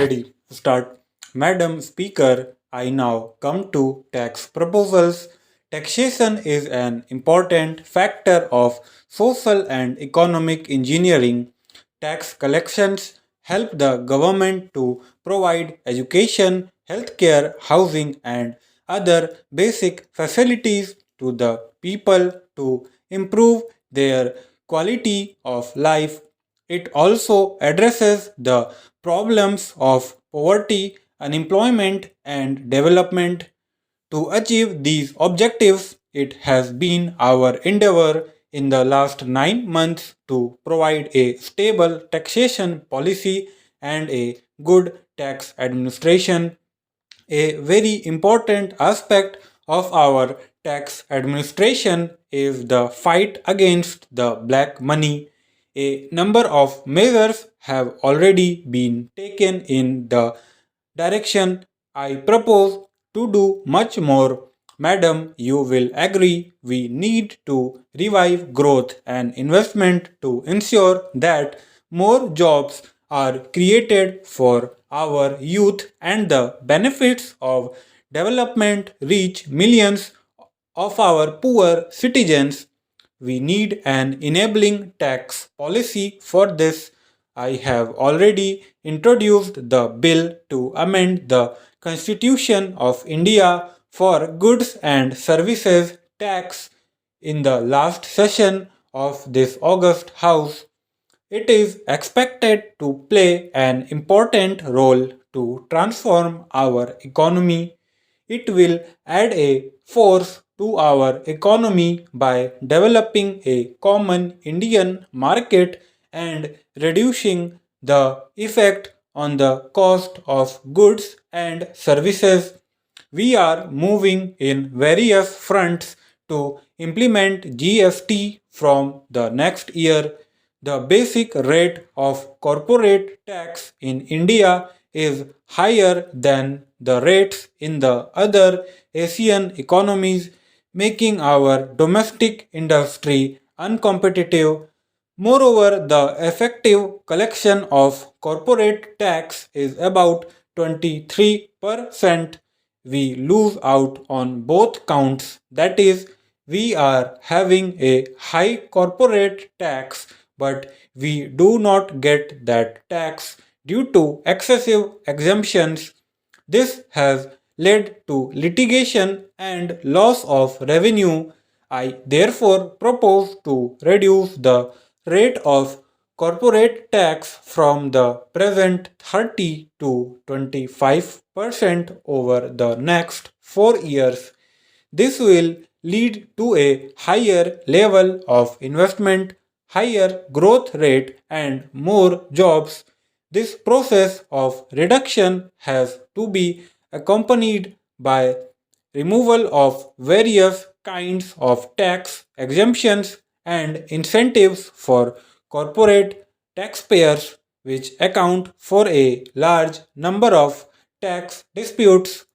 Ready. Start. Madam Speaker, I now come to tax proposals. Taxation is an important factor of social and economic engineering. Tax collections help the government to provide education, healthcare, housing, and other basic facilities to the people to improve their quality of life. It also addresses the problems of poverty, unemployment, and development. To achieve these objectives, it has been our endeavor in the last 9 months to provide a stable taxation policy and a good tax administration. A very important aspect of our tax administration is the fight against the black money. A number of measures have already been taken in the direction. I propose to do much more. Madam, you will agree we need to revive growth and investment to ensure that more jobs are created for our youth and the benefits of development reach millions of our poor citizens. We need an enabling tax policy for this. I have already introduced the bill to amend the Constitution of India for goods and services tax in the last session of this August House. It is expected to play an important role to transform our economy. It will add a force to our economy by developing a common Indian market and reducing the effect on the cost of goods and services. We are moving in various fronts to implement GST from the next year. The basic rate of corporate tax in India is higher than the rates in the other Asian economies, making our domestic industry uncompetitive. Moreover, the effective collection of corporate tax is about 23%. We lose out on both counts. That is, we are having a high corporate tax, but we do not get that tax due to excessive exemptions. This has led to litigation and loss of revenue. I therefore propose to reduce the rate of corporate tax from the present 30 to 25% over the next 4 years. This will lead to a higher level of investment, higher growth rate, and more jobs. This process of reduction has to be accompanied by removal of various kinds of tax exemptions and incentives for corporate taxpayers, which account for a large number of tax disputes.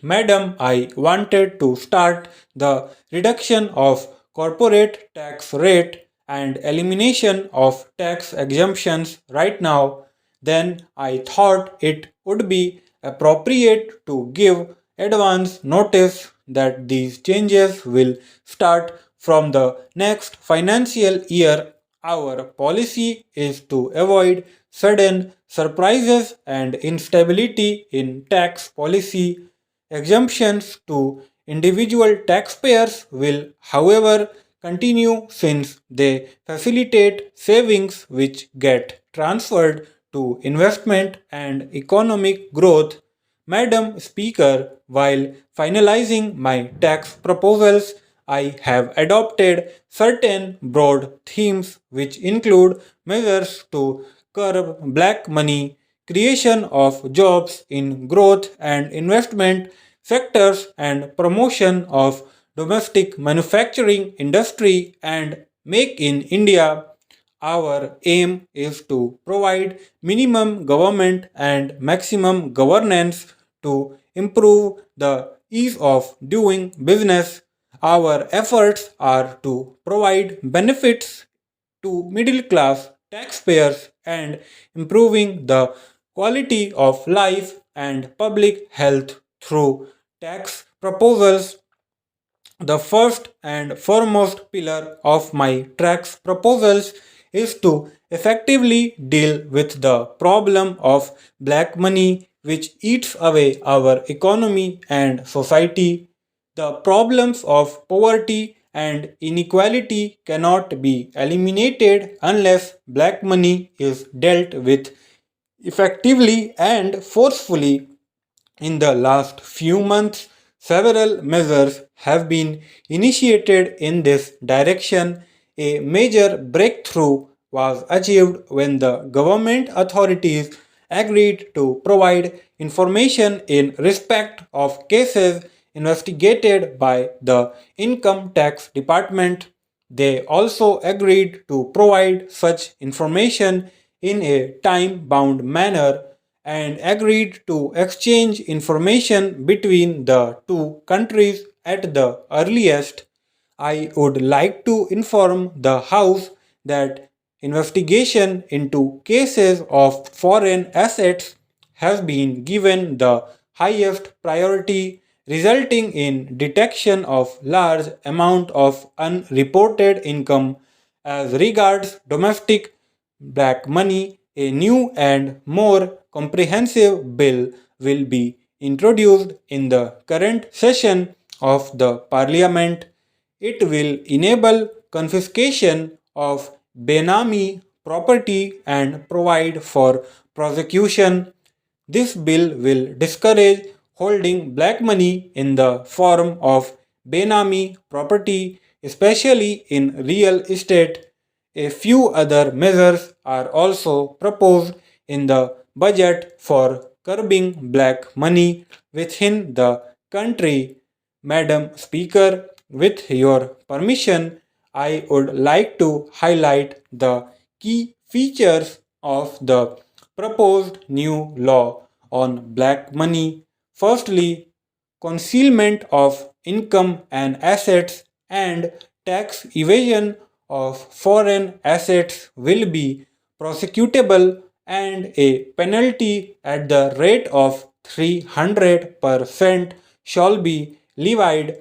Madam, I wanted to start the reduction of corporate tax rate and elimination of tax exemptions right now. Then I thought it would be appropriate to give advance notice that these changes will start from the next financial year. Our policy is to avoid sudden surprises and instability in tax policy. Exemptions to individual taxpayers will, however, continue since they facilitate savings which get transferred to investment and economic growth. Madam Speaker, while finalizing my tax proposals, I have adopted certain broad themes which include measures to curb black money, creation of jobs in growth and investment sectors, and promotion of domestic manufacturing industry and make in India. Our aim is to provide minimum government and maximum governance to improve the ease of doing business. Our efforts are to provide benefits to middle class taxpayers and improving the quality of life, and public health through tax proposals. The first and foremost pillar of my tax proposals is to effectively deal with the problem of black money which eats away our economy and society. The problems of poverty and inequality cannot be eliminated unless black money is dealt with effectively and forcefully. In the last few months, several measures have been initiated in this direction. A major breakthrough was achieved when the government authorities agreed to provide information in respect of cases investigated by the Income Tax Department. They also agreed to provide such information in a time bound manner and agreed to exchange information between the two countries at the earliest. I would like to inform the House that investigation into cases of foreign assets has been given the highest priority, resulting in detection of large amount of unreported income. As regards domestic black money, a new and more comprehensive bill will be introduced in the current session of the Parliament. It will enable confiscation of Benami property and provide for prosecution. This bill will discourage holding black money in the form of Benami property, especially in real estate. A few other measures are also proposed in the budget for curbing black money within the country. Madam Speaker, with your permission, I would like to highlight the key features of the proposed new law on black money. Firstly, concealment of income and assets and tax evasion of foreign assets will be prosecutable and a penalty at the rate of 300% shall be levied.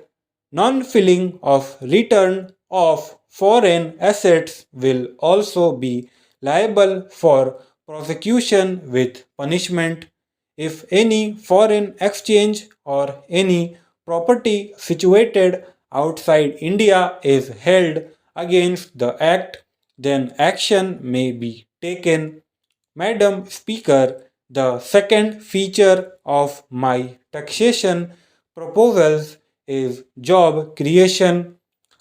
Non-filing of return of foreign assets will also be liable for prosecution with punishment. If any foreign exchange or any property situated outside India is held against the Act, then action may be taken. Madam Speaker, the second feature of my taxation proposals is job creation.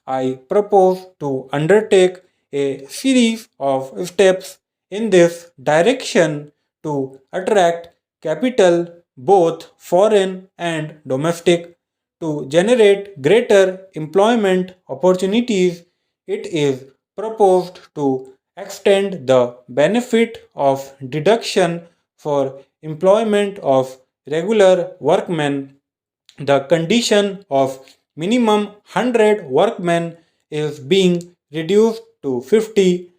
I propose to undertake a series of steps in this direction to attract capital, both foreign and domestic, to generate greater employment opportunities. It is proposed to extend the benefit of deduction for employment of regular workmen. The condition of minimum 100 workmen is being reduced to 50.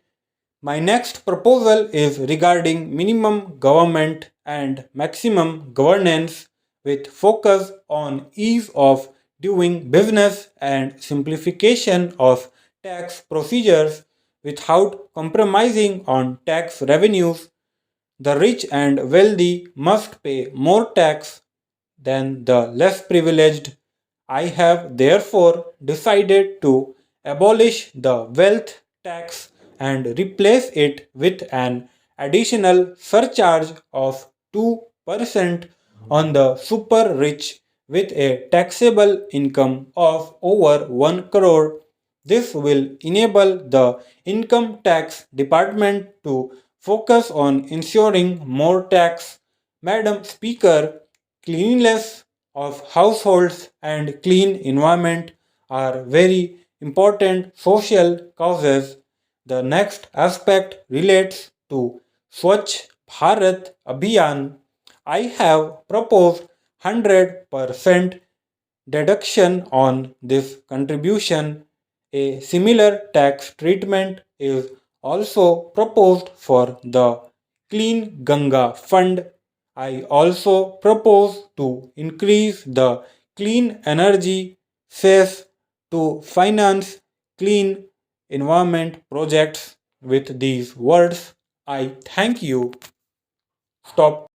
My next proposal is regarding minimum government and maximum governance with focus on ease of doing business and simplification of tax procedures without compromising on tax revenues. The rich and wealthy must pay more tax than the less privileged. I have therefore decided to abolish the wealth tax and replace it with an additional surcharge of 2% on the super rich with a taxable income of over 1 crore. This will enable the income tax department to focus on ensuring more tax. Madam Speaker, cleanliness of households and clean environment are very important social causes. The next aspect relates to Swachh Bharat Abhiyan. I have proposed 100% deduction on this contribution. A similar tax treatment is also proposed for the Clean Ganga Fund. I also propose to increase the clean energy cess to finance clean environment projects. With these words, I thank you. Stop.